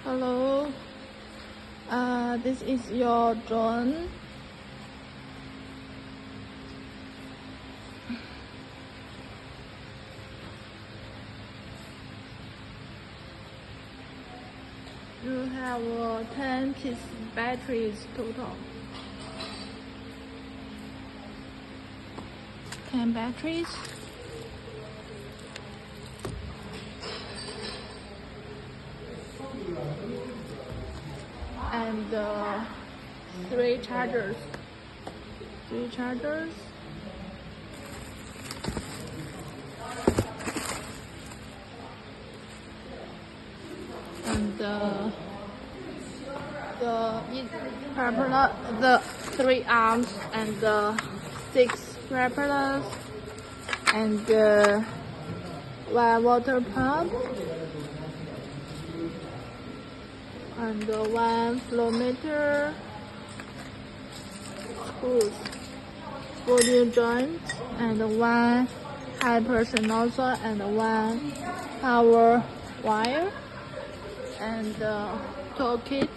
Hello, this is your drone. You have 10 piece batteries total. 10 batteries. And 3 chargers. And the 3 arms and 6 propellers and 1 water pump and 1 flow meter, screws, 4 new joints, and 1 high pressure nozzle and 1 power wire, and toolkit.